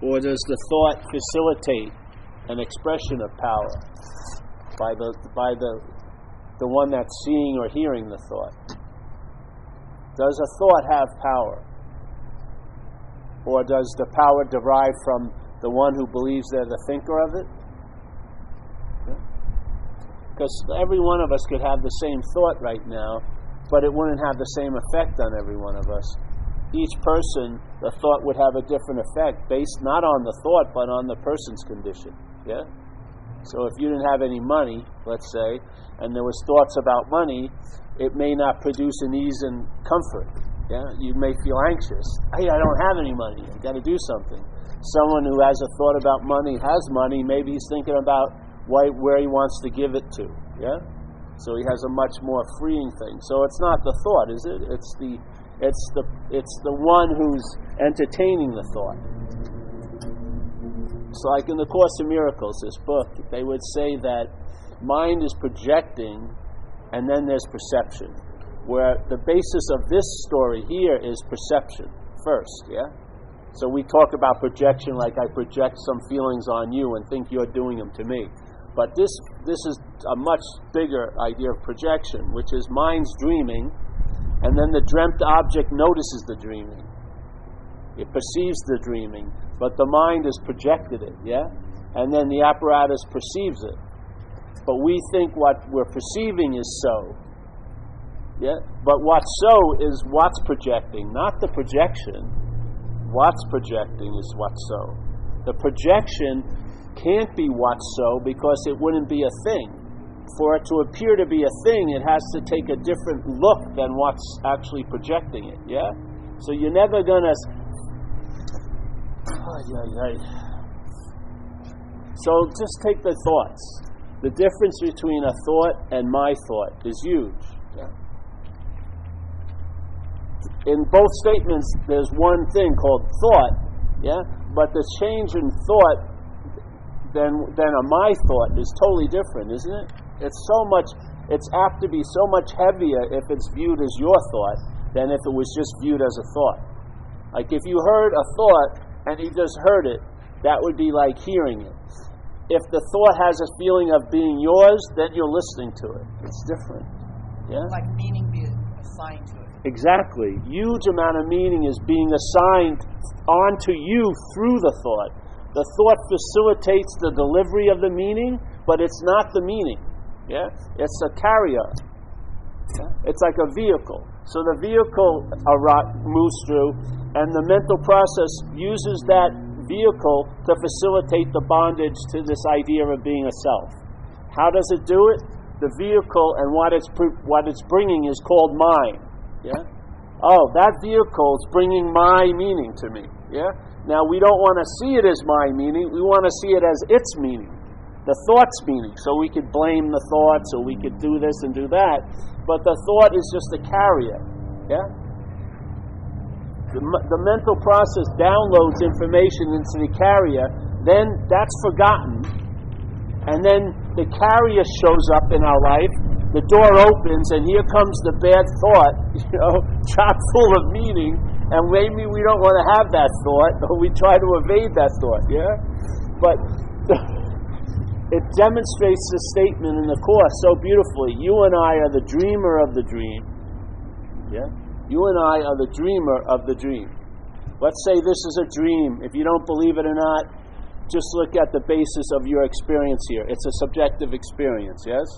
Or does the thought facilitate an expression of power by the one that's seeing or hearing the thought? Does a thought have power? Or does the power derive from the one who believes they're the thinker of it? Because every one of us could have the same thought right now, but it wouldn't have the same effect on every one of us. Each person, the thought would have a different effect based not on the thought, but on the person's condition. Yeah? So if you didn't have any money, let's say, and there was thoughts about money, it may not produce an ease and comfort. Yeah? You may feel anxious. Hey, I don't have any money. I've got to do something. Someone who has a thought about money has money. Maybe he's thinking about where he wants to give it to. Yeah? So he has a much more freeing thing. So it's not the thought, is it? It's the one who's entertaining the thought. It's like in the Course in Miracles, this book, they would say that mind is projecting and then there's perception. Where the basis of this story here is perception first, yeah? So we talk about projection like I project some feelings on you and think you're doing them to me. But this is a much bigger idea of projection, which is mind's dreaming, and then the dreamt object notices the dreaming. It perceives the dreaming, but the mind has projected it, yeah? And then the apparatus perceives it. But we think what we're perceiving is so. Yeah? But what's so is what's projecting, not the projection. What's projecting is what's so. The projection can't be what's so because it wouldn't be a thing. For it to appear to be a thing, it has to take a different look than what's actually projecting it, yeah? So you're never going to... So just take the thoughts. The difference between a thought and my thought is huge. Yeah? In both statements, there's one thing called thought, yeah? But the change in thought than a my thought is totally different, isn't it? It's apt to be so much heavier if it's viewed as your thought than if it was just viewed as a thought. Like if you heard a thought and you just heard it, that would be like hearing it. If the thought has a feeling of being yours, then you're listening to it. It's different. Yeah? Like meaning being assigned to it. Exactly. Huge amount of meaning is being assigned onto you through the thought. The thought facilitates the delivery of the meaning, but it's not the meaning. Yeah? It's a carrier. Yeah? It's like a vehicle. So the vehicle moves through, and the mental process uses that vehicle to facilitate the bondage to this idea of being a self. How does it do it? The vehicle and what it's bringing is called mine. Yeah? Oh, that vehicle is bringing my meaning to me. Yeah? Now we don't want to see it as my meaning. We want to see it as its meaning, the thought's meaning. So we could blame the thought, so we could do this and do that. But the thought is just a carrier. Yeah? The mental process downloads information into the carrier, then that's forgotten, and then the carrier shows up in our life, the door opens, and here comes the bad thought, chock full of meaning, and maybe we don't want to have that thought, or we try to evade that thought, yeah? But it demonstrates the statement in the Course so beautifully. You and I are the dreamer of the dream, yeah? You and I are the dreamer of the dream. Let's say this is a dream. If you don't believe it or not, just look at the basis of your experience here. It's a subjective experience, yes?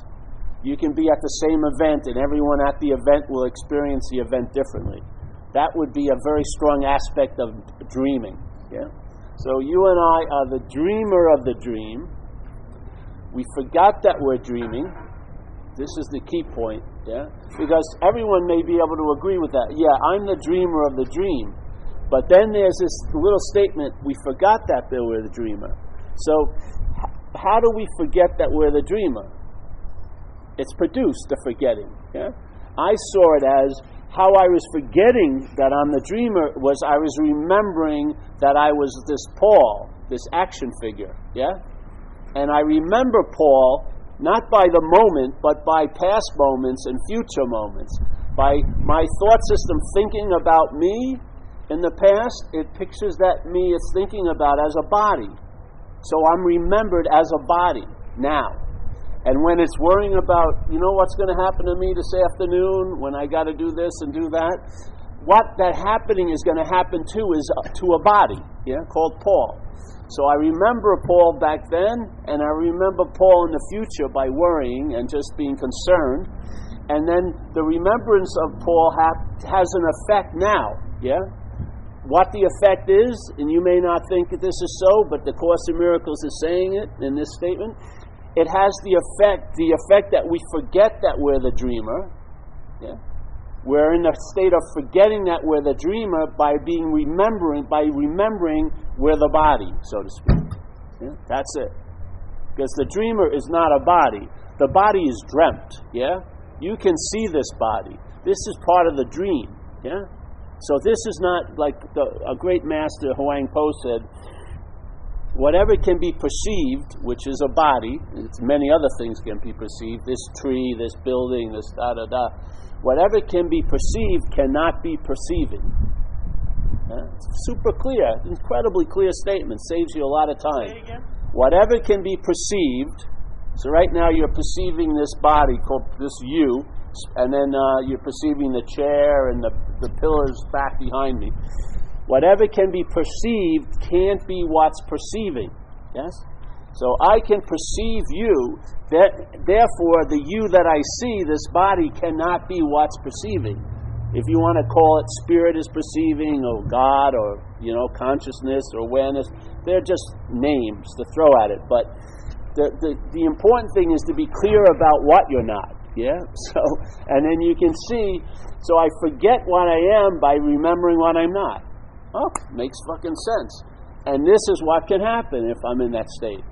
You can be at the same event, and everyone at the event will experience the event differently. That would be a very strong aspect of dreaming. Yeah? So you and I are the dreamer of the dream. We forgot that we're dreaming. This is the key point, yeah? Because everyone may be able to agree with that. Yeah, I'm the dreamer of the dream. But then there's this little statement, we forgot that we're the dreamer. So, how do we forget that we're the dreamer? It's produced, the forgetting, yeah? I saw it as how I was forgetting that I'm the dreamer was I was remembering that I was this Paul, this action figure, yeah? And I remember Paul not by the moment, but by past moments and future moments. By my thought system thinking about me, In the past, it pictures that me is thinking about as a body. So I'm remembered as a body now. And when it's worrying about, what's going to happen to me this afternoon when I got to do this and do that, what that happening is going to happen to is to a body, called Paul. So I remember Paul back then, and I remember Paul in the future by worrying and just being concerned. And then the remembrance of Paul has an effect now, What the effect is, and you may not think that this is so, but the Course in Miracles is saying it in this statement, it has the effect that we forget that we're the dreamer. We're in a state of forgetting that we're the dreamer by remembering we're the body, so to speak. That's it. Because the dreamer is not a body. The body is dreamt. You can see this body. This is part of the dream. So this is not like a great master, Huang Po, said, whatever can be perceived, which is a body, it's many other things can be perceived, this tree, this building, this da-da-da, whatever can be perceived cannot be perceiving. It's super clear, incredibly clear statement, saves you a lot of time. Say it again. Whatever can be perceived, so right now you're perceiving this body called this you, and then you're perceiving the chair and the pillars back behind me. Whatever can be perceived can't be what's perceiving. Yes? So I can perceive you, therefore the you that I see, this body, cannot be what's perceiving. If you want to call it spirit is perceiving, or God, or consciousness or awareness, they're just names to throw at it. But the important thing is to be clear about what you're not. So, and then you can see, so I forget what I am by remembering what I'm not. Oh, makes fucking sense. And this is what can happen if I'm in that state.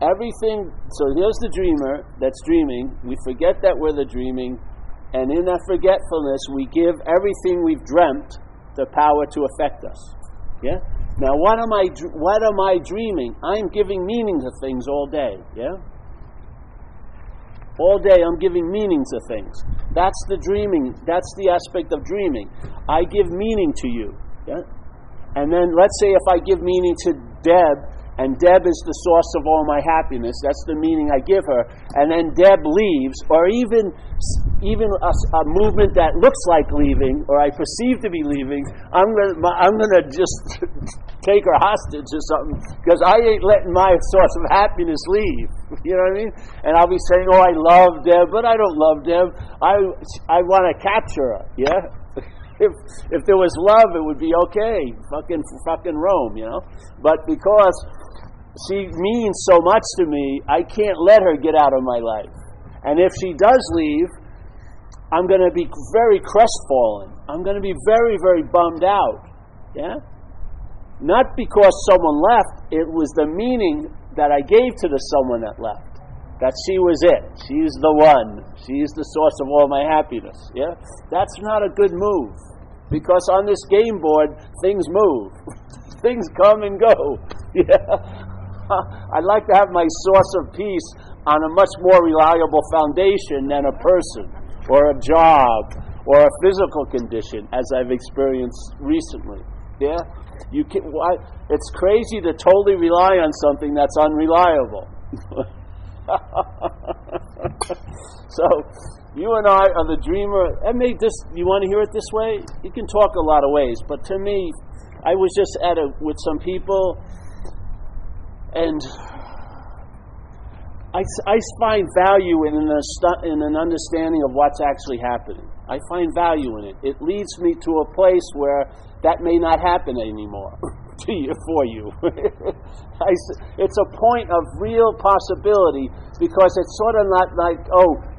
Everything, so here's the dreamer that's dreaming. We forget that we're the dreaming, and in that forgetfulness, we give everything we've dreamt the power to affect us. Now, what am I dreaming? I'm giving meaning to things all day. All day I'm giving meaning to things. That's the dreaming. That's the aspect of dreaming. I give meaning to you. And then let's say if I give meaning to Deb, and Deb is the source of all my happiness, that's the meaning I give her, and then Deb leaves, or even a movement that looks like leaving, or I perceive to be leaving, I'm gonna just take her hostage or something, because I ain't letting my source of happiness leave. You know what I mean? And I'll be saying, I love Deb, but I don't love Deb. I want to capture her. If there was love, it would be okay. Fucking Rome, But because she means so much to me, I can't let her get out of my life. And if she does leave, I'm going to be very crestfallen. I'm going to be very, very bummed out. Not because someone left, it was the meaning that I gave to the someone that left. That she was it. She's the one. She's the source of all my happiness. That's not a good move. Because on this game board, things move. Things come and go. I'd like to have my source of peace on a much more reliable foundation than a person, or a job, or a physical condition, as I've experienced recently. It's crazy to totally rely on something that's unreliable. So, you and I are the dreamer. You want to hear it this way? You can talk a lot of ways, but to me, I was just with some people, and I find value in an understanding of what's actually happening. I find value in it. It leads me to a place where that may not happen anymore for you. It's a point of real possibility, because it's sort of not like,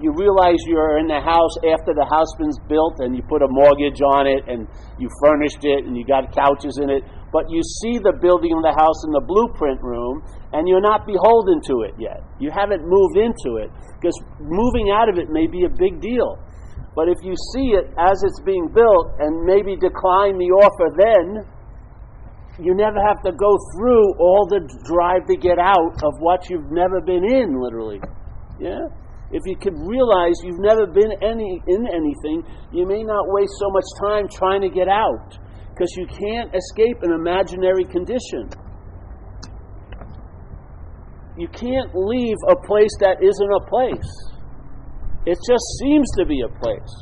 you realize you're in the house after the house has been built and you put a mortgage on it and you furnished it and you got couches in it, but you see the building of the house in the blueprint room and you're not beholden to it yet. You haven't moved into it, because moving out of it may be a big deal. But if you see it as it's being built and maybe decline the offer, then you never have to go through all the drive to get out of what you've never been in, literally. If you could realize you've never been in anything, you may not waste so much time trying to get out. because you can't escape an imaginary condition. You can't leave a place that isn't a place. It just seems to be a place.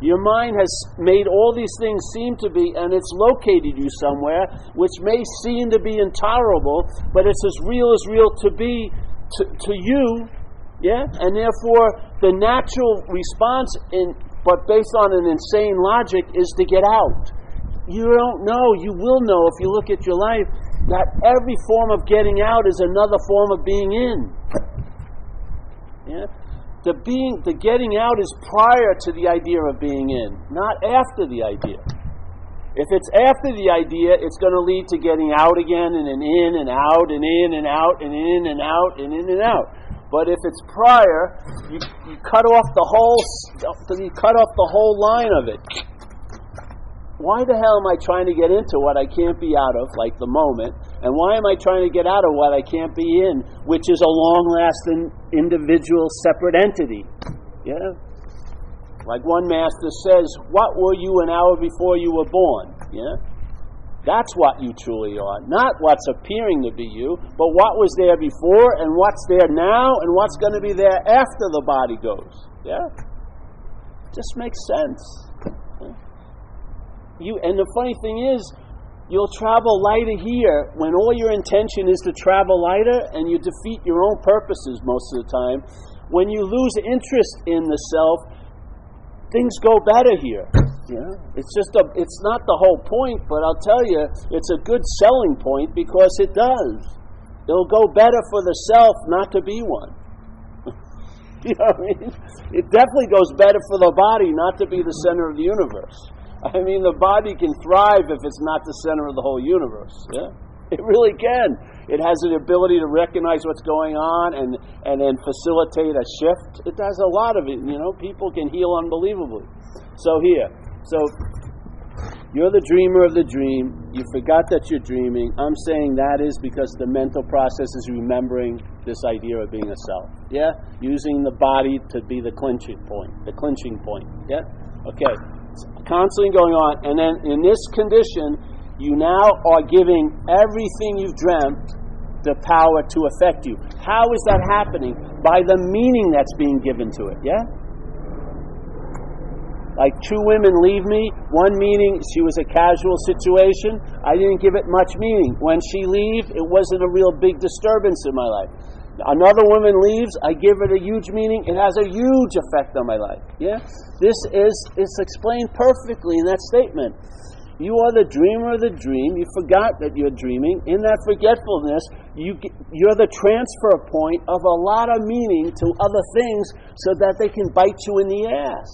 Your mind has made all these things seem to be, and it's located you somewhere, which may seem to be intolerable, but it's as real to be to you, yeah? And therefore, the natural response, but based on an insane logic, is to get out. You don't know, you will know if you look at your life, that every form of getting out is another form of being in. Yeah? The getting out is prior to the idea of being in, not after the idea. If it's after the idea, it's going to lead to getting out again, and then in and out, and in and out, and in and out, and in and out. But if it's prior, you cut off the whole line of it. Why the hell am I trying to get into what I can't be out of, like the moment? And why am I trying to get out of what I can't be in, which is a long-lasting, individual, separate entity? Yeah? Like one master says, what were you an hour before you were born? Yeah? That's what you truly are. Not what's appearing to be you, but what was there before, and what's there now, and what's going to be there after the body goes. Yeah? Just makes sense. And the funny thing is, you'll travel lighter here when all your intention is to travel lighter, and you defeat your own purposes most of the time. When you lose interest in the self, things go better here. Yeah? It's not the whole point, but I'll tell you, it's a good selling point because it does. It'll go better for the self not to be one. You know what I mean? It definitely goes better for the body not to be the center of the universe. I mean, the body can thrive if it's not the center of the whole universe. Yeah, it really can. It has the ability to recognize what's going on and then facilitate a shift. It does a lot of it. You know, people can heal unbelievably. So you're the dreamer of the dream. You forgot that you're dreaming. I'm saying that is because the mental process is remembering this idea of being a self. Yeah, using the body to be the clinching point. Yeah, okay. Constantly going on, and then in this condition, you now are giving everything you've dreamt the power to affect you. How is that happening? By the meaning that's being given to it, yeah? Like two women leave me, one meaning she was a casual situation, I didn't give it much meaning. When she leaves, it wasn't a real big disturbance in my life. Another woman leaves, I give it a huge meaning, it has a huge effect on my life. Yeah? It's explained perfectly in that statement. You are the dreamer of the dream, you forgot that you're dreaming. In that forgetfulness, you're the transfer point of a lot of meaning to other things so that they can bite you in the ass.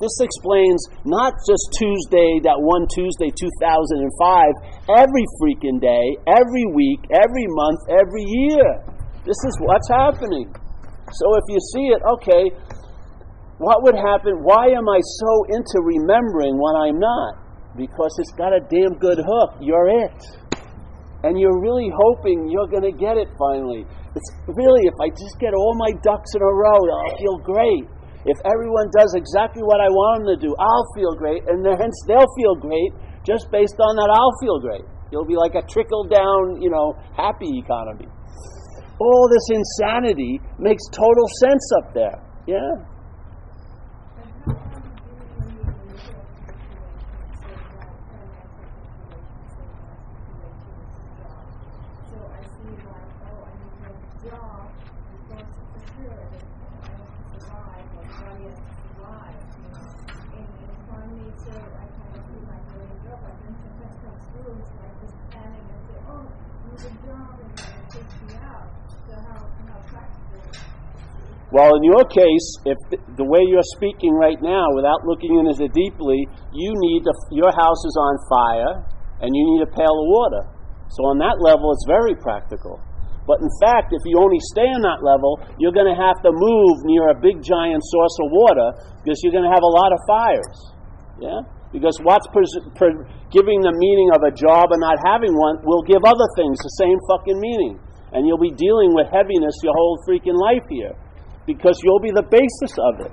This explains not just Tuesday, that one Tuesday, 2005, every freaking day, every week, every month, every year. This is what's happening. So if you see it, okay, what would happen? Why am I so into remembering when I'm not? Because it's got a damn good hook. You're it. And you're really hoping you're going to get it finally. It's really, if I just get all my ducks in a row, I'll feel great. If everyone does exactly what I want them to do, I'll feel great, and hence they'll feel great just based on that I'll feel great. It'll be like a trickle-down, happy economy. All this insanity makes total sense up there. Yeah? Well, in your case, if the way you're speaking right now, without looking into it deeply, your house is on fire, and you need a pail of water. So on that level, it's very practical. But in fact, if you only stay on that level, you're going to have to move near a big giant source of water because you're going to have a lot of fires. Yeah? Because what's giving the meaning of a job and not having one will give other things the same fucking meaning. And you'll be dealing with heaviness your whole freaking life here. Because you'll be the basis of it.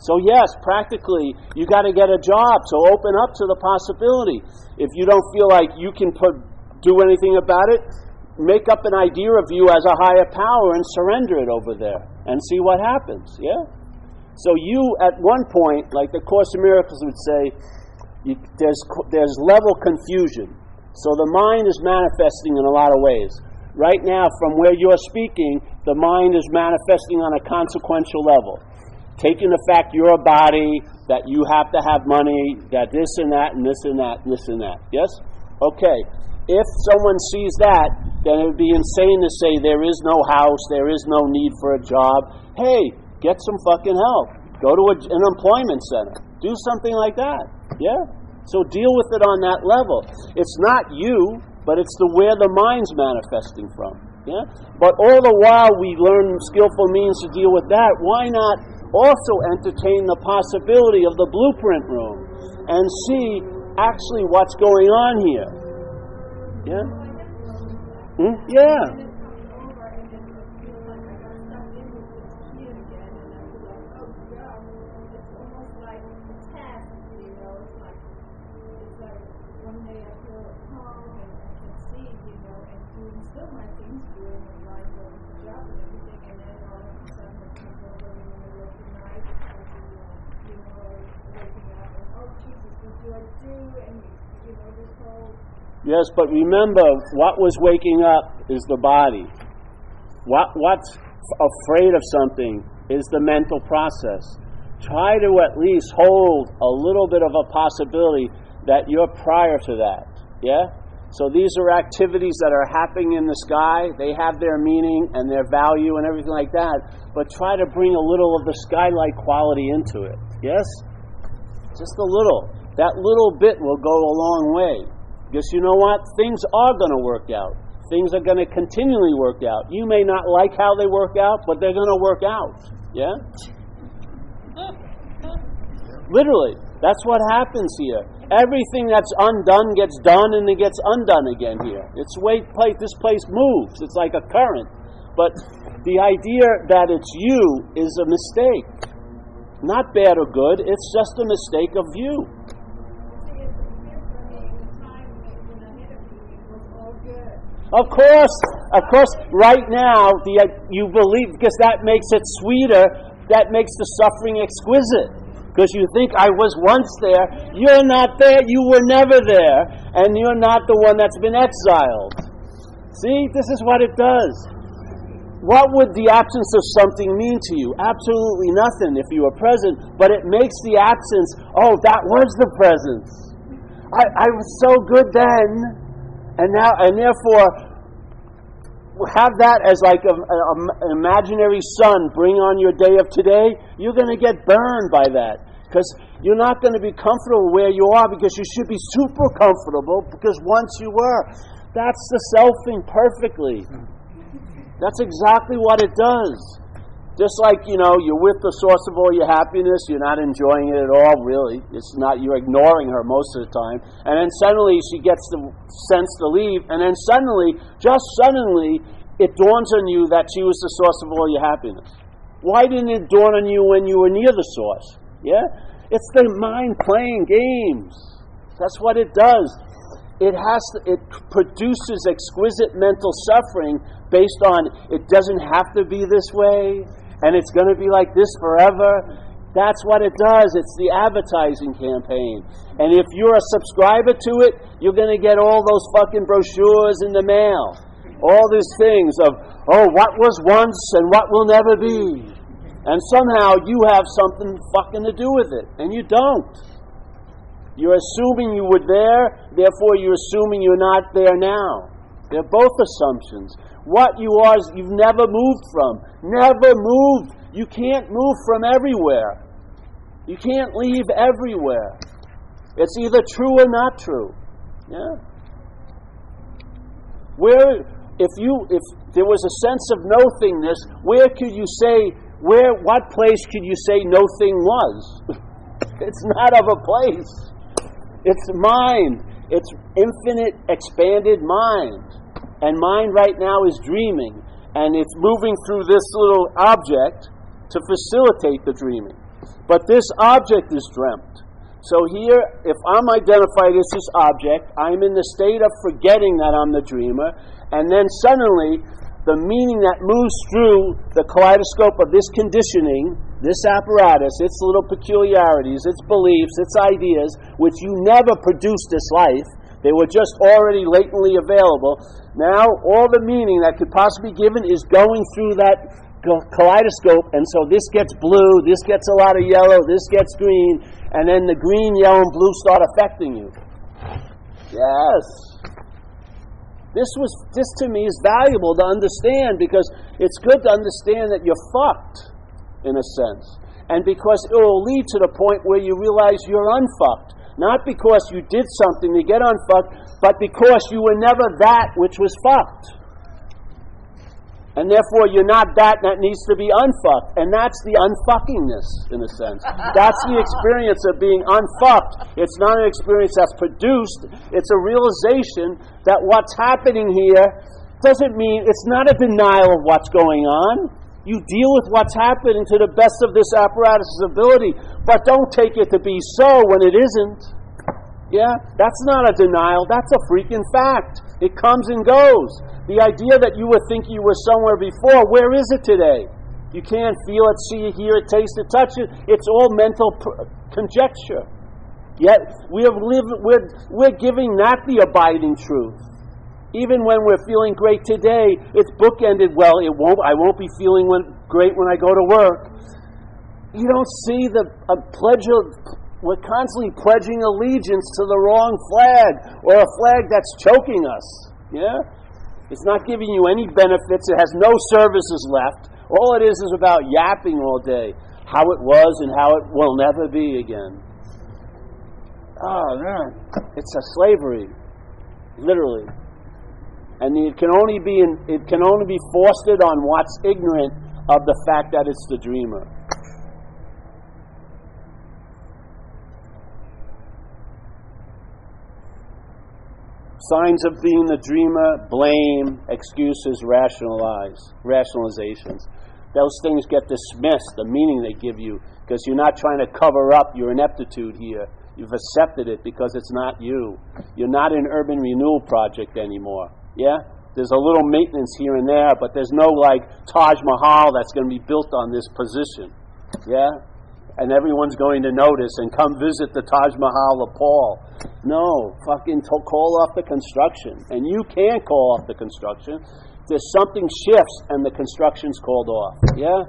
So yes, practically, you got to get a job. So open up to the possibility. If you don't feel like you can do anything about it, make up an idea of you as a higher power and surrender it over there and see what happens. Yeah. So you, at one point, like the Course in Miracles would say, there's level confusion. So the mind is manifesting in a lot of ways. Right now, from where you're speaking, the mind is manifesting on a consequential level. Taking the fact you're a body, that you have to have money, that this and that and this and that and this and that. Yes? Okay. If someone sees that, then it would be insane to say there is no house, there is no need for a job. Hey, get some fucking help. Go to an employment center. Do something like that. Yeah? So deal with it on that level. It's not you, but it's where the mind's manifesting from. Yeah? But all the while we learn skillful means to deal with that, why not also entertain the possibility of the blueprint room and see actually what's going on here? Yeah? Yeah. Yes, but remember, what was waking up is the body. What's afraid of something is the mental process. Try to at least hold a little bit of a possibility that you're prior to that. Yeah? So these are activities that are happening in the sky. They have their meaning and their value and everything like that. But try to bring a little of the sky-like quality into it. Yes? Just a little. That little bit will go a long way. Because you know what? Things are going to work out. Things are going to continually work out. You may not like how they work out, but they're going to work out. Yeah? Literally. That's what happens here. Everything that's undone gets done and it gets undone again here. This place moves. It's like a current. But the idea that it's you is a mistake. Not bad or good. It's just a mistake of you. Of course, right now, you believe, because that makes it sweeter, that makes the suffering exquisite. Because you think, I was once there. You're not there, you were never there, and you're not the one that's been exiled. See, this is what it does. What would the absence of something mean to you? Absolutely nothing if you were present, but it makes the absence, oh, that was the presence. I was so good then. And therefore, have that as like an imaginary sun bring on your day of today. You're going to get burned by that because you're not going to be comfortable where you are because you should be super comfortable because once you were. That's the selfing perfectly. That's exactly what it does. Just like, you're with the source of all your happiness, you're not enjoying it at all, really. It's not, you're ignoring her most of the time. And then suddenly she gets the sense to leave, and then just suddenly, it dawns on you that she was the source of all your happiness. Why didn't it dawn on you when you were near the source? Yeah? It's the mind playing games. That's what it does. It produces exquisite mental suffering based on it doesn't have to be this way. And it's going to be like this forever. That's what it does. It's the advertising campaign. And if you're a subscriber to it, you're going to get all those fucking brochures in the mail. All these things of, what was once and what will never be. And somehow you have something fucking to do with it. And you don't. You're assuming you were there, therefore you're assuming you're not there now. They're both assumptions. What you are is you've never moved from. Never moved. You can't move from everywhere. You can't leave everywhere. It's either true or not true. Yeah. If there was a sense of no-thingness, where could you say, what place could you say no-thing was? It's not of a place. It's mind. It's infinite, expanded mind. And mind right now is dreaming. And it's moving through this little object to facilitate the dreaming. But this object is dreamt. So here, if I'm identified as this object, I'm in the state of forgetting that I'm the dreamer, and then suddenly, the meaning that moves through the kaleidoscope of this conditioning, this apparatus, its little peculiarities, its beliefs, its ideas, which you never produced this life, they were just already latently available. Now, all the meaning that could possibly be given is going through that kaleidoscope, and so this gets blue, this gets a lot of yellow, this gets green, and then the green, yellow, and blue start affecting you. Yes. This to me is valuable to understand, because it's good to understand that you're fucked, in a sense. And because it will lead to the point where you realize you're unfucked. Not because you did something to get unfucked, but because you were never that which was fucked. And therefore, you're not that needs to be unfucked. And that's the unfuckingness, in a sense. That's the experience of being unfucked. It's not an experience that's produced. It's a realization that what's happening here doesn't mean, it's not a denial of what's going on. You deal with what's happening to the best of this apparatus' ability, but don't take it to be so when it isn't. Yeah? That's not a denial. That's a freaking fact. It comes and goes. The idea that you would think you were somewhere before, where is it today? You can't feel it, see it, hear it, taste it, touch it. It's all mental conjecture. Yet we're giving that the abiding truth. Even when we're feeling great today, it's bookended. Well, I won't be feeling great when I go to work. You don't see we're constantly pledging allegiance to the wrong flag, or a flag that's choking us. Yeah? It's not giving you any benefits. It has no services left. All it is about yapping all day. How it was and how it will never be again. Oh, man. It's a slavery. Literally. And it can only be fostered on what's ignorant of the fact that it's the dreamer. Signs of being the dreamer: blame, excuses, rationalizations. Those things get dismissed, the meaning they give you, because you're not trying to cover up your ineptitude here. You've accepted it because it's not you. You're not an urban renewal project anymore. Yeah? There's a little maintenance here and there, but there's no like Taj Mahal that's going to be built on this position. Yeah? And everyone's going to notice and come visit the Taj Mahal of Paul. No, fucking call off the construction. And you can't call off the construction. There's something shifts and the construction's called off. Yeah?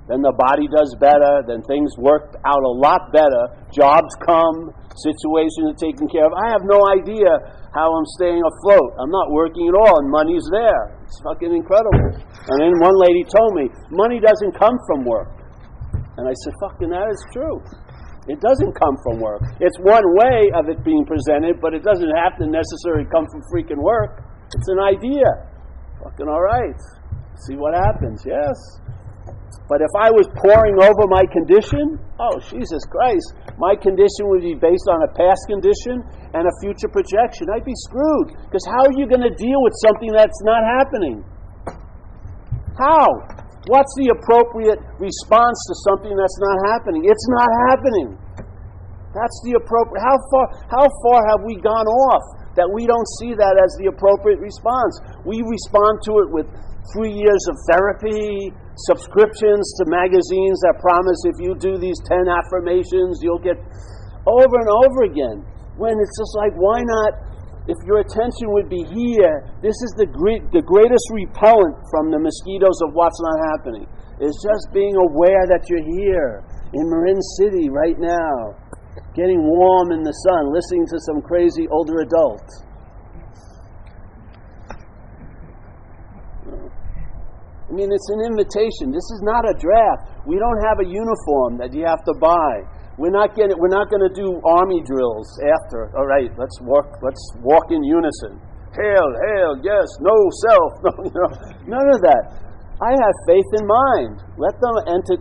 Then the body does better. Then things work out a lot better. Jobs come. Situations are taken care of. I have no idea how I'm staying afloat. I'm not working at all and money's there. It's fucking incredible. And then one lady told me, money doesn't come from work. And I said, fucking that is true. It doesn't come from work. It's one way of it being presented, but it doesn't have to necessarily come from freaking work. It's an idea. Fucking all right. See what happens, yes. But if I was poring over my condition, oh, Jesus Christ, my condition would be based on a past condition and a future projection. I'd be screwed. Because how are you going to deal with something that's not happening? How? What's the appropriate response to something that's not happening? It's not happening. That's the appropriate. How far have we gone off that we don't see that as the appropriate response? We respond to it with 3 years of therapy, subscriptions to magazines that promise if you do these 10 affirmations, you'll get over and over again. When it's just like, why not? If your attention would be here, this is the greatest repellent from the mosquitoes of what's not happening. It's just being aware that you're here in Marin City right now, getting warm in the sun, listening to some crazy older adult. I mean, it's an invitation. This is not a draft. We don't have a uniform that you have to buy. We're not going to do army drills after. All right, let's walk in unison. Hail, hail, yes, no self, no, none of that. I have faith in mind. Let them enter.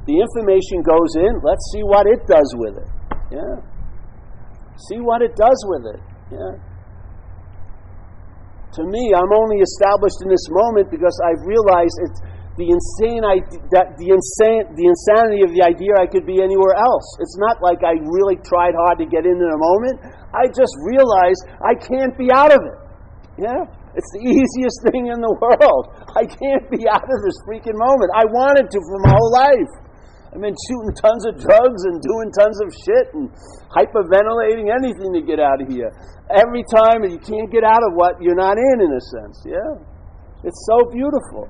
The information goes in. Let's see what it does with it. Yeah. See what it does with it. Yeah. To me, I'm only established in this moment because I've realized the insanity of the idea I could be anywhere else. It's not like I really tried hard to get in a moment. I just realized I can't be out of it. Yeah? It's the easiest thing in the world. I can't be out of this freaking moment. I wanted to for my whole life. I've been shooting tons of drugs and doing tons of shit and hyperventilating, anything to get out of here. Every time, you can't get out of what you're not in a sense. Yeah? It's so beautiful.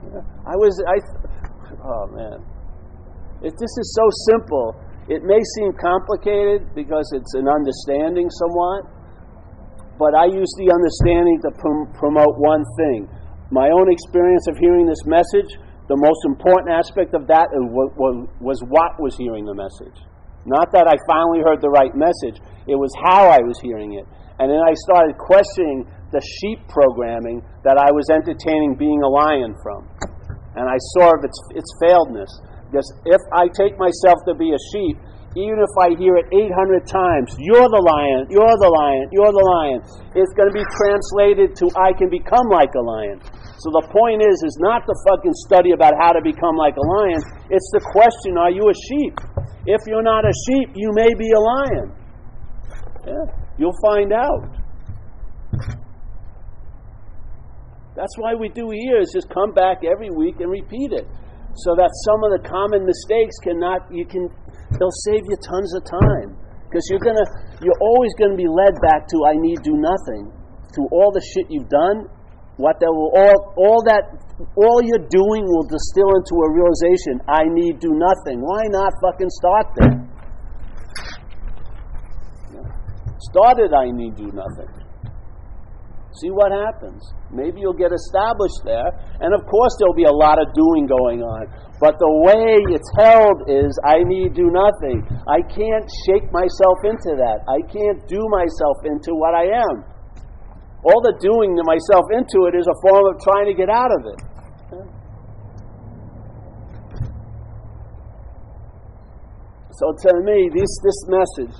Yeah. Oh man. This is so simple. It may seem complicated because it's an understanding somewhat, but I use the understanding to promote one thing. My own experience of hearing this message, the most important aspect of that was what was hearing the message. Not that I finally heard the right message, it was how I was hearing it. And then I started questioning the sheep programming that I was entertaining being a lion from. And I saw its failedness. Because if I take myself to be a sheep, even if I hear it 800 times, you're the lion, you're the lion, you're the lion, it's going to be translated to I can become like a lion. So the point is not to fucking study about how to become like a lion. It's the question, are you a sheep? If you're not a sheep, you may be a lion. Yeah, you'll find out. That's why we do here is just come back every week and repeat it. So that some of the common mistakes they'll save you tons of time. Because you're always going to be led back to I need do nothing. Through all the shit you've done, all you're doing will distill into a realization, I need do nothing. Why not fucking start there? Start it, I need do nothing. See what happens. Maybe you'll get established there, and of course there'll be a lot of doing going on. But the way it's held is, I need do nothing. I can't shake myself into that. I can't do myself into what I am. All the doing to myself into it is a form of trying to get out of it. So to me, this message,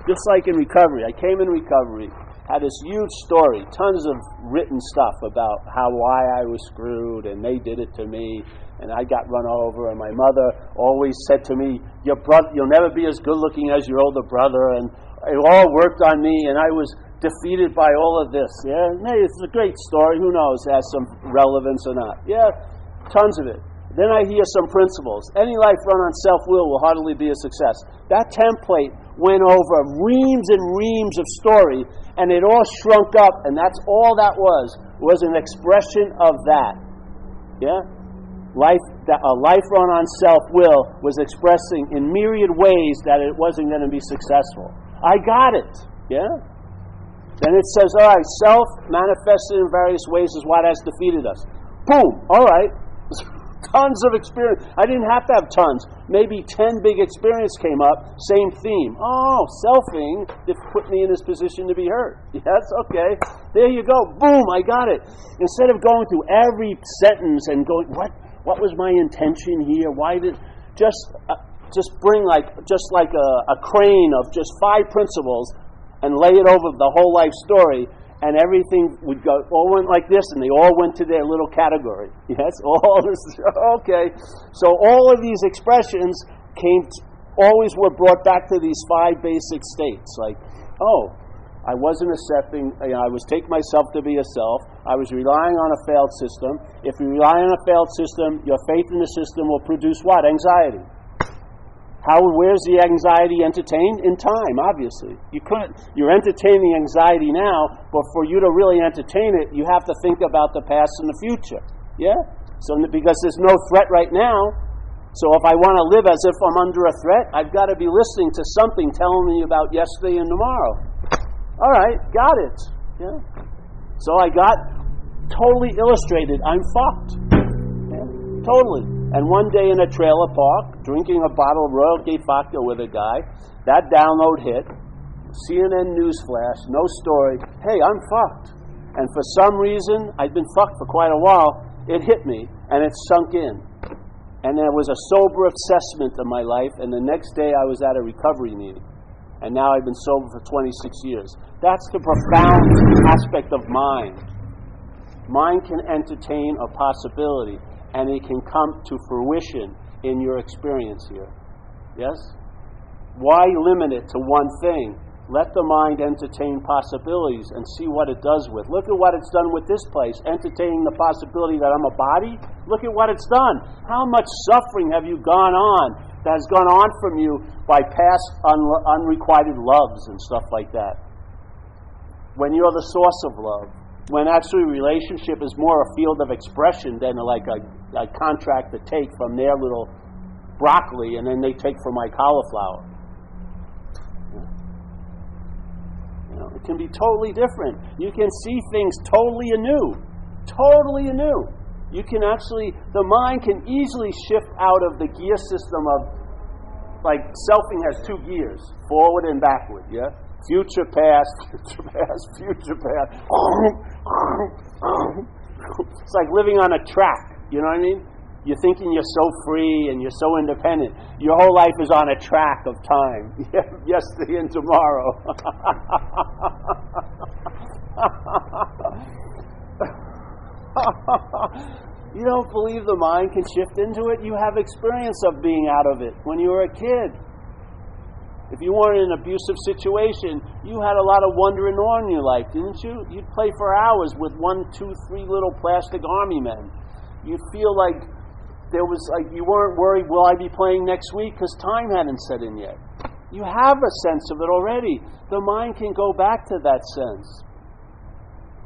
just like in recovery, I came in recovery, had this huge story, tons of written stuff about why I was screwed, and they did it to me, and I got run over, and my mother always said to me, you'll never be as good looking as your older brother, and it all worked on me, and I was defeated by all of this. Yeah, hey, it's a great story. Who knows, it has some relevance or not. Yeah, tons of it. Then I hear some principles. Any life run on self-will will hardly be a success. That template went over reams and reams of story, and it all shrunk up, and that's all that was an expression of that. Yeah? A life run on self-will was expressing in myriad ways that it wasn't going to be successful. I got it. Yeah? Then it says, all right, self manifested in various ways is what has defeated us. Boom. All right. Tons of experience. I didn't have to have tons. Maybe 10 big experience came up, same theme. Oh, selfing put me in this position to be hurt. Yes, okay. There you go. Boom, I got it. Instead of going through every sentence and going, what was my intention here? Why did just bring like a crane of just 5 principles and lay it over the whole life story. And everything would all went like this, and they all went to their little category. Yes, all this. Okay, so all of these expressions always were brought back to these 5 basic states. Like, oh, I wasn't accepting. I was taking myself to be a self. I was relying on a failed system. If you rely on a failed system, your faith in the system will produce what? Anxiety. Where's the anxiety entertained? In time, obviously. You're entertaining anxiety now, but for you to really entertain it, you have to think about the past and the future. Yeah? So because there's no threat right now, so if I want to live as if I'm under a threat, I've got to be listening to something telling me about yesterday and tomorrow. All right, got it. Yeah? So I got totally illustrated. I'm fucked. Yeah? Totally. And one day in a trailer park, drinking a bottle of Royal Gate vodka with a guy, that download hit. CNN news flash, no story. Hey, I'm fucked. And for some reason, I'd been fucked for quite a while, it hit me, and it sunk in. And there was a sober assessment of my life, and the next day I was at a recovery meeting. And now I've been sober for 26 years. That's the profound aspect of mind. Mind can entertain a possibility, and it can come to fruition in your experience here. Yes? Why limit it to one thing? Let the mind entertain possibilities and see what it does with. Look at what it's done with this place, entertaining the possibility that I'm a body. Look at what it's done. How much suffering have you gone on that has gone on from you by past unrequited loves and stuff like that? When you're the source of love. When actually relationship is more a field of expression than like a contract to take from their little broccoli and then they take from my cauliflower. It can be totally different. You can see things totally anew. Totally anew. You can actually, the mind can easily shift out of the gear system of, like selfing has two gears, forward and backward, yeah? Future, past, future, past, future, past. It's like living on a track, you know what I mean? You're thinking you're so free and you're so independent. Your whole life is on a track of time. Yesterday and tomorrow. You don't believe the mind can shift into it? You have experience of being out of it when you were a kid. If you weren't in an abusive situation, you had a lot of wonder and awe in your life, didn't you? You'd play for hours with 1, 2, 3 little plastic army men. You'd feel like there was you weren't worried, will I be playing next week? Because time hadn't set in yet. You have a sense of it already. The mind can go back to that sense.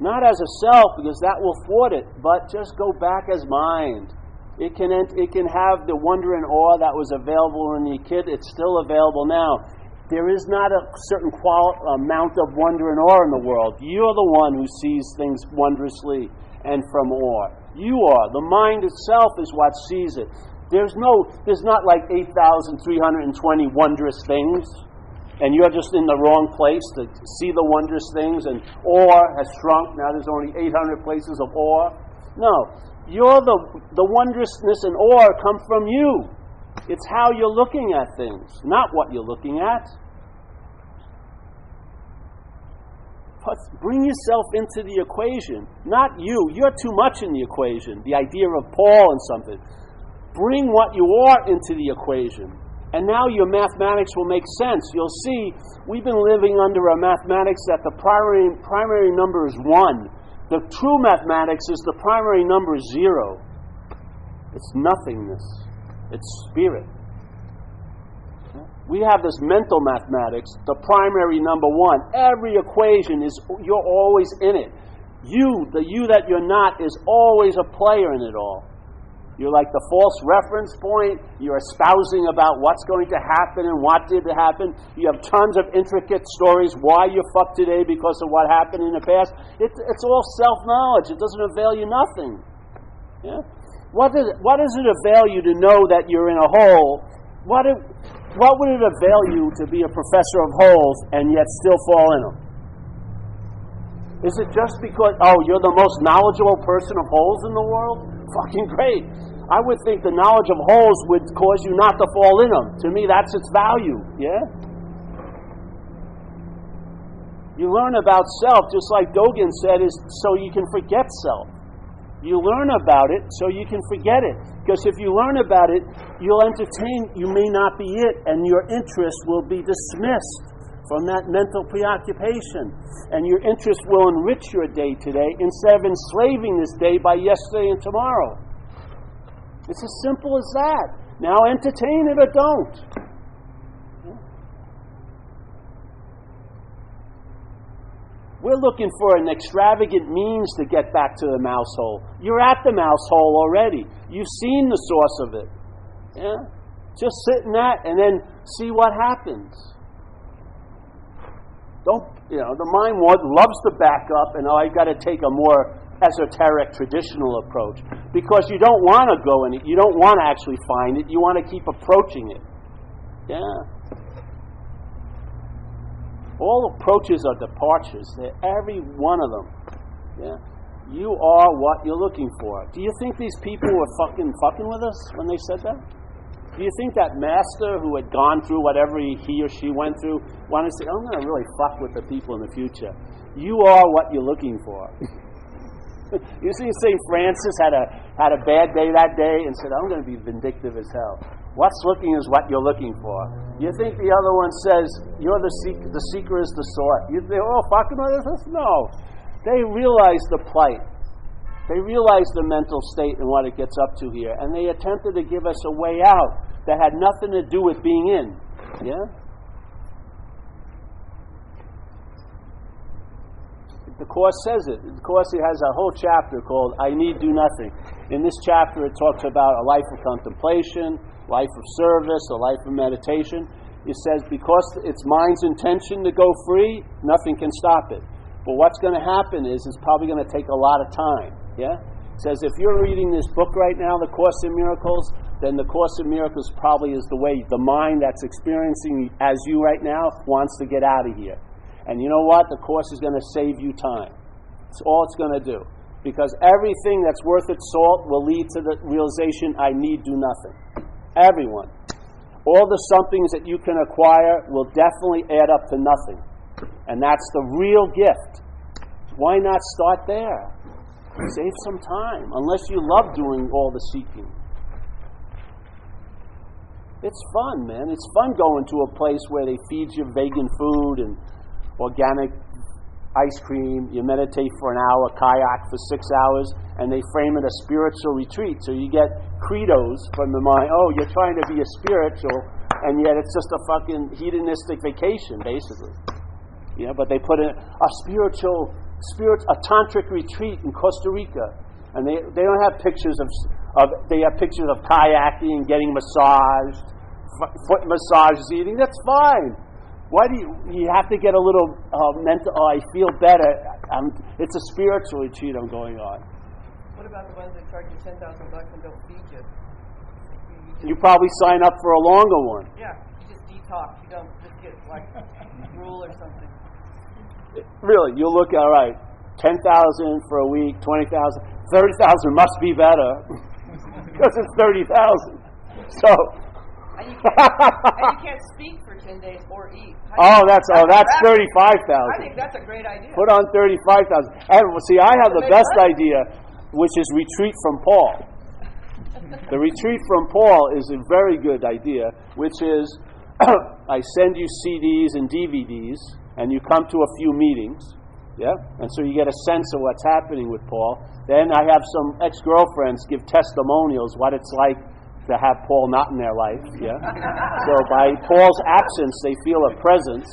Not as a self, because that will thwart it, but just go back as mind. It can have the wonder and awe that was available when you were a kid. It's still available now. There is not a certain amount of wonder and awe in the world. You're the one who sees things wondrously and from awe. You are. The mind itself is what sees it. There's not like 8,320 wondrous things, and you're just in the wrong place to see the wondrous things, and awe has shrunk. Now there's only 800 places of awe. No. You're the wondrousness and awe come from you. It's how you're looking at things, not what you're looking at. But bring yourself into the equation, not you. You're too much in the equation, the idea of Paul and something. Bring what you are into the equation. And now your mathematics will make sense. You'll see, we've been living under a mathematics that the primary number is 1. The true mathematics is the primary number is 0. It's nothingness. It's spirit. We have this mental mathematics, the primary number 1. Every equation is, you're always in it. The you that you're not is always a player in it all. You're like the false reference point. You're espousing about what's going to happen and what did happen. You have tons of intricate stories why you're fucked today because of what happened in the past. It's all self-knowledge. It doesn't avail you nothing. Yeah? What does it avail you to know that you're in a hole? What would it avail you to be a professor of holes and yet still fall in them? Is it just because, you're the most knowledgeable person of holes in the world? Fucking great. I would think the knowledge of holes would cause you not to fall in them. To me, that's its value, yeah? You learn about self, just like Dogen said, is so you can forget self. You learn about it so you can forget it. Because if you learn about it, you'll entertain, you may not be it, and your interest will be dismissed from that mental preoccupation. And your interest will enrich your day today instead of enslaving this day by yesterday and tomorrow. It's as simple as that. Now entertain it or don't. We're looking for an extravagant means to get back to the mouse hole. You're at the mouse hole already. You've seen the source of it. Yeah? Just sit in that and then see what happens. The mind loves to back up and I've got to take a more esoteric, traditional approach. Because you don't want to go in it. You don't want to actually find it. You want to keep approaching it. Yeah. All approaches are departures. They're every one of them. Yeah. You are what you're looking for. Do you think these people were fucking with us when they said that? Do you think that master who had gone through whatever he or she went through wanted to say, I'm going to really fuck with the people in the future? You are what you're looking for. You see, St. Francis had a bad day that day and said, I'm going to be vindictive as hell. What's looking is what you're looking for. You think the other one says, you're the seeker is the sought. You think, oh, fucking this? No. They realize the plight. They realize the mental state and what it gets up to here. And they attempted to give us a way out that had nothing to do with being in. Yeah? The Course says it. The Course has a whole chapter called I Need Do Nothing. In this chapter it talks about a life of contemplation, life of service, a life of meditation. It says because it's mind's intention to go free, nothing can stop it. But what's going to happen is it's probably going to take a lot of time. Yeah? It says if you're reading this book right now, The Course in Miracles, then The Course in Miracles probably is the way the mind that's experiencing as you right now wants to get out of here. And you know what? The Course is going to save you time. It's all it's going to do. Because everything that's worth its salt will lead to the realization, I need do nothing. Everyone. All the somethings that you can acquire will definitely add up to nothing. And that's the real gift. Why not start there? Save some time. Unless you love doing all the seeking. It's fun, man. It's fun going to a place where they feed you vegan food and organic ice cream, you meditate for an hour, kayak for 6 hours, and they frame it a spiritual retreat. So you get credos from the mind, oh, you're trying to be a spiritual, and yet it's just a fucking hedonistic vacation, basically. Yeah, but they put in a a tantric retreat in Costa Rica, and they don't have pictures they have pictures of kayaking, getting massaged, foot massages, eating. That's fine. Why do you have to get a little mental, oh, I feel better. It's a spiritual retreat I'm going on. What about the ones that charge you $10,000 and don't feed you? You probably sign up for a longer one. Yeah, you just detox. You don't just get like gruel or something. Really, you'll look, all right, 10,000 for a week, 20,000, 30,000 must be better because it's 30,000. So. And you can't speak for 10 days or eat. That's 35,000. I think that's a great idea. Put on 35,000. And see, I have the best idea, which is retreat from Paul. The retreat from Paul is a very good idea, which is I send you CDs and DVDs, and you come to a few meetings, yeah, and so you get a sense of what's happening with Paul. Then I have some ex-girlfriends give testimonials what it's like to have Paul not in their life, yeah. So by Paul's absence, they feel a presence,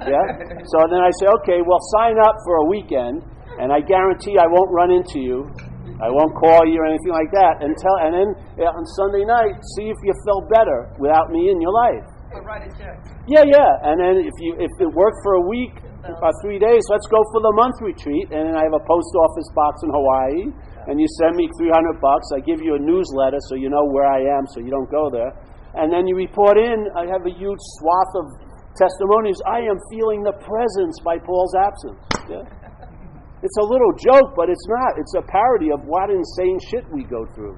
yeah. So then I say, okay, well, sign up for a weekend, and I guarantee I won't run into you, I won't call you or anything like that. And then on Sunday night, see if you felt better without me in your life. Or write a check. Yeah. And then if it worked for a week or 3 days, let's go for the month retreat. And then I have a post office box in Hawaii. And you send me $300. I give you a newsletter so you know where I am, so you don't go there. And then you report in. I have a huge swath of testimonies. I am feeling the presence by Paul's absence. Yeah? It's a little joke, but it's not. It's a parody of what insane shit we go through.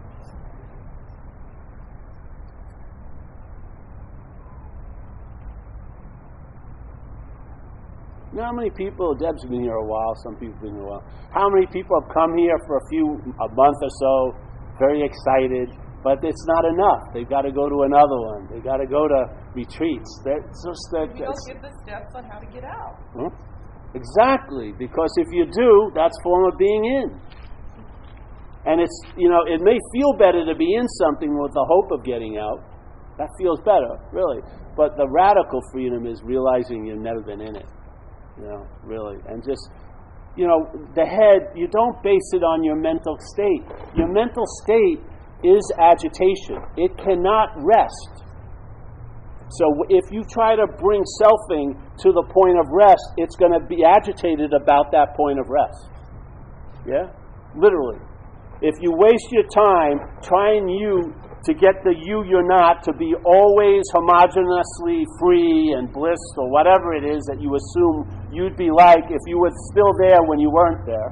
You know how many people, Deb's been here a while, some people have been here a while. How many people have come here for a month or so, very excited, but it's not enough. They've got to go to another one. They've got to go to retreats. You don't give the steps on how to get out. Exactly, because if you do, that's a form of being in. And it's, it may feel better to be in something with the hope of getting out. That feels better, really. But the radical freedom is realizing you've never been in it. Really. And just, the head, you don't base it on your mental state. Your mental state is agitation. It cannot rest. So if you try to bring selfing to the point of rest, it's going to be agitated about that point of rest. Yeah? Literally. If you waste your time trying to get the you're not to be always homogeneously free and bliss or whatever it is that you assume you'd be like if you were still there when you weren't there.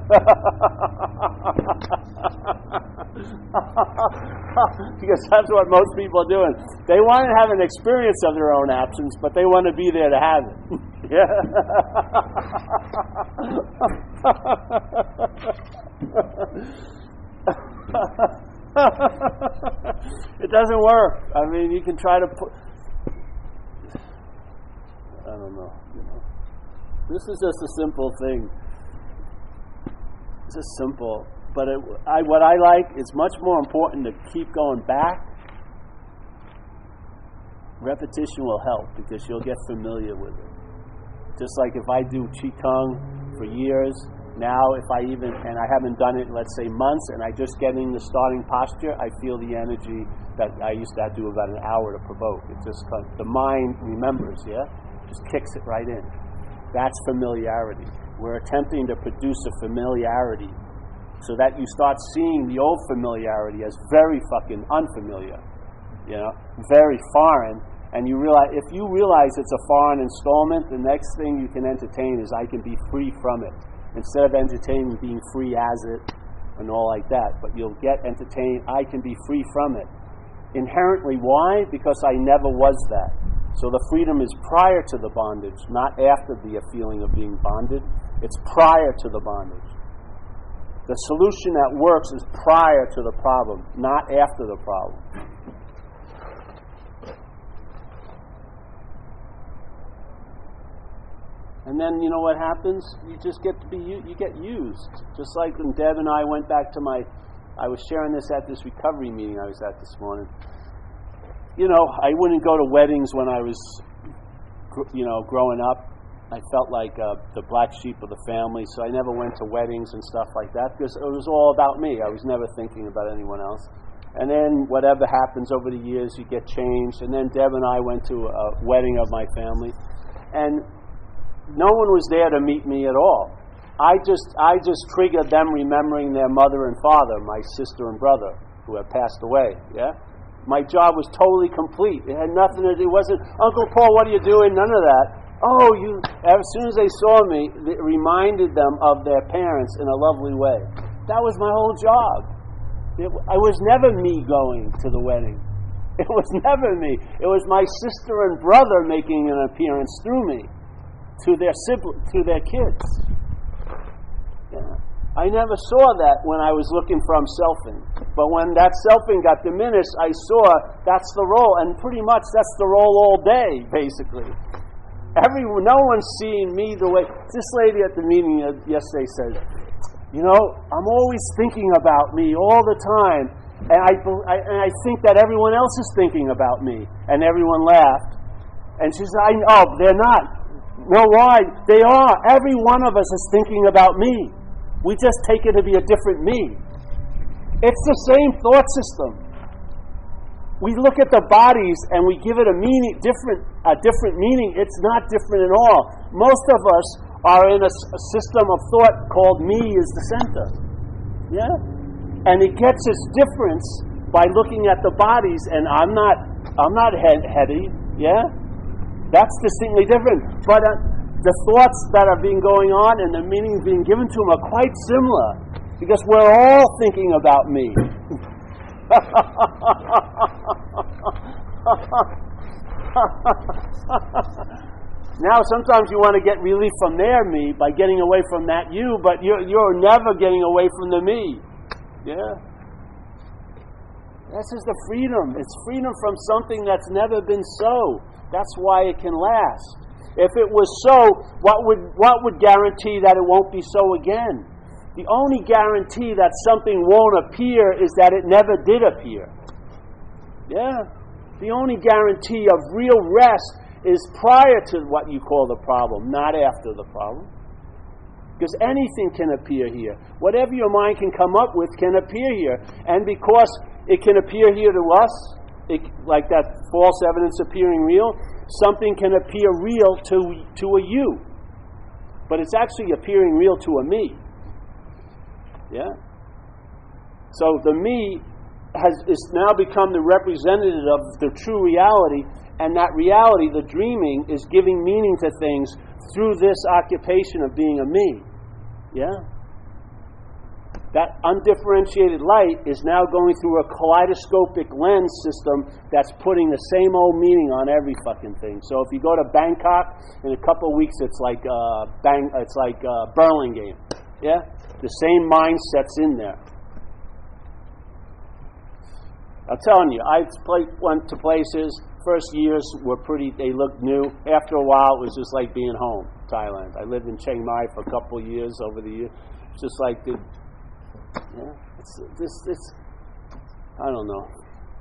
Because that's what most people are doing. They want to have an experience of their own absence, but they want to be there to have it. Yeah. doesn't work. I mean, you can try to put... I don't know. This is just a simple thing. It's just simple. But what I like is much more important to keep going back. Repetition will help because you'll get familiar with it. Just like if I do Qigong for years, now if and I haven't done it, let's say months, and I just get in the starting posture, I feel the energy that I used to have to do about an hour to provoke. It just, the mind remembers, just kicks it right in. That's familiarity. We're attempting to produce a familiarity so that you start seeing the old familiarity as very fucking unfamiliar, very foreign. And you realize, if you realize it's a foreign installment, the next thing you can entertain is I can be free from it. Instead of entertaining being free as it and all like that, but you'll get entertained, I can be free from it. Inherently, why? Because I never was that. So the freedom is prior to the bondage, not after the feeling of being bonded. It's prior to the bondage. The solution that works is prior to the problem, not after the problem. And then, you know what happens? You just get you get used. Just like when Deb and I went back to I was sharing this at this recovery meeting I was at this morning. I wouldn't go to weddings when I was, growing up. I felt like the black sheep of the family, so I never went to weddings and stuff like that because it was all about me. I was never thinking about anyone else. And then whatever happens over the years, you get changed. And then Deb and I went to a wedding of my family, and no one was there to meet me at all. I just triggered them remembering their mother and father, my sister and brother, who had passed away. My job was totally complete. It had nothing to do. It wasn't, Uncle Paul, what are you doing? None of that. As soon as they saw me, it reminded them of their parents in a lovely way. That was my whole job. I was never me going to the wedding. It was never me. It was my sister and brother making an appearance through me to their kids. I never saw that when I was looking for selfing. But when that selfing got diminished, I saw that's the role. And pretty much that's the role all day, basically. No one's seeing me the way... This lady at the meeting yesterday said, I'm always thinking about me all the time. And I think that everyone else is thinking about me. And everyone laughed. And she said, they're not. No, why? They are. Every one of us is thinking about me. We just take it to be a different me. It's the same thought system. We look at the bodies and we give it a different meaning. It's not different at all. Most of us are in a system of thought called me is the center. And it gets its difference by looking at the bodies, and I'm not heady. That's distinctly different. But the thoughts that are being going on and the meanings being given to them are quite similar because we're all thinking about me. Now, sometimes you want to get relief from their me by getting away from that you, but you're never getting away from the me. This is the freedom. It's freedom from something that's never been so. That's why it can last. If it was so, what would guarantee that it won't be so again? The only guarantee that something won't appear is that it never did appear. The only guarantee of real rest is prior to what you call the problem, not after the problem. Because anything can appear here. Whatever your mind can come up with can appear here. And because it can appear here to us, like that false evidence appearing real, something can appear real to a you. But it's actually appearing real to a me. So the me is now become the representative of the true reality, and that reality, the dreaming, is giving meaning to things through this occupation of being a me. That undifferentiated light is now going through a kaleidoscopic lens system that's putting the same old meaning on every fucking thing. So if you go to Bangkok, in a couple of weeks it's like Burlingame. The same mindset's in there. I'm telling you, went to places. First years were they looked new. After a while, it was just like being home. Thailand. I lived in Chiang Mai for a couple of years over the years. It's just like it's I don't know.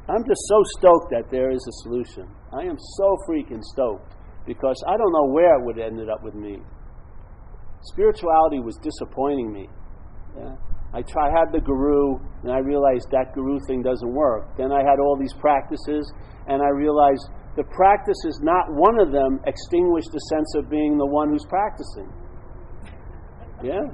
I'm just so stoked that there is a solution. I am so freaking stoked because I don't know where it would have ended up with me. Spirituality was disappointing me. Yeah. I had the guru, and I realized that guru thing doesn't work. Then I had all these practices, and I realized the practices, not one of them extinguished the sense of being the one who's practicing. Yeah?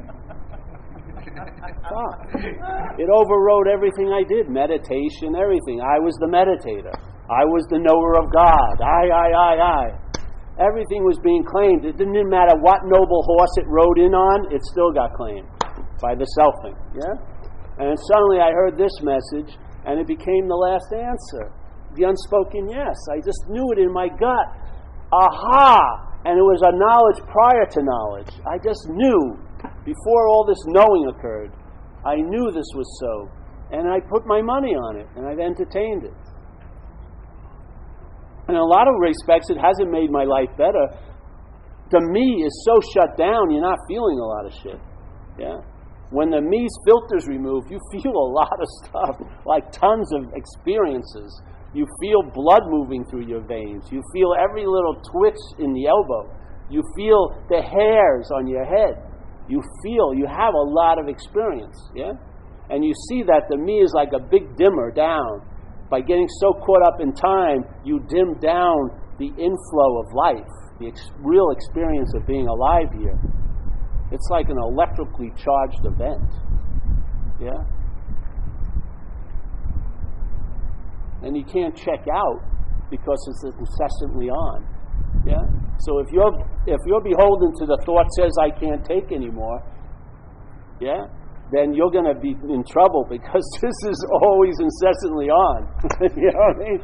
It overrode everything I did, meditation, everything. I was the meditator. I was the knower of God. I. Everything was being claimed. It didn't matter what noble horse it rode in on, it still got claimed by the selfing. Yeah? And suddenly I heard this message, and it became the last answer. The unspoken yes. I just knew it in my gut. Aha! And it was a knowledge prior to knowledge. I just knew. Before all this knowing occurred, I knew this was so. And I put my money on it, and I've entertained it. And in a lot of respects, it hasn't made my life better. The me is so shut down, you're not feeling a lot of shit. Yeah? When the me's filter's removed, you feel a lot of stuff, like tons of experiences. You feel blood moving through your veins. You feel every little twitch in the elbow. You feel the hairs on your head. You have a lot of experience, yeah? And you see that the me is like a big dimmer down. By getting so caught up in time, you dim down the inflow of life, the real experience of being alive here. It's like an electrically charged event, yeah? And you can't check out because it's incessantly on, yeah? So if you're beholden to the thought says I can't take anymore, yeah, then you're going to be in trouble because this is always incessantly on. You know what I mean?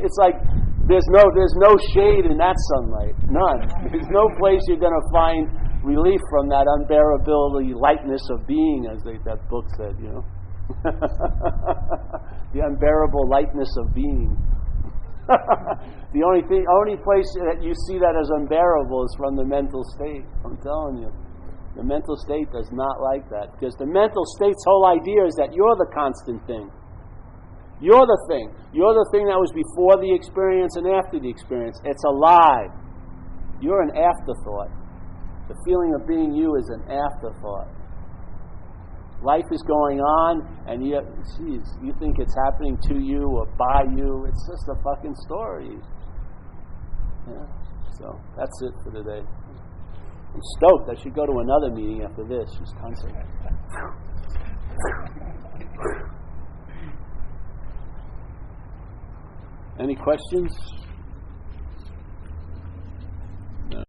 It's like there's no shade in that sunlight. None. There's no place you're going to find relief from that unbearability, lightness of being, as that book said, you know. The unbearable lightness of being. The only place that you see that as unbearable is from the mental state. I'm telling you. The mental state does not like that. Because the mental state's whole idea is that you're the constant thing. You're the thing. You're the thing that was before the experience and after the experience. It's a lie. You're an afterthought. The feeling of being you is an afterthought. Life is going on, and you think it's happening to you or by you. It's just a fucking story. Yeah. So that's it for today. I'm stoked. I should go to another meeting after this. Just concentrate. Any questions?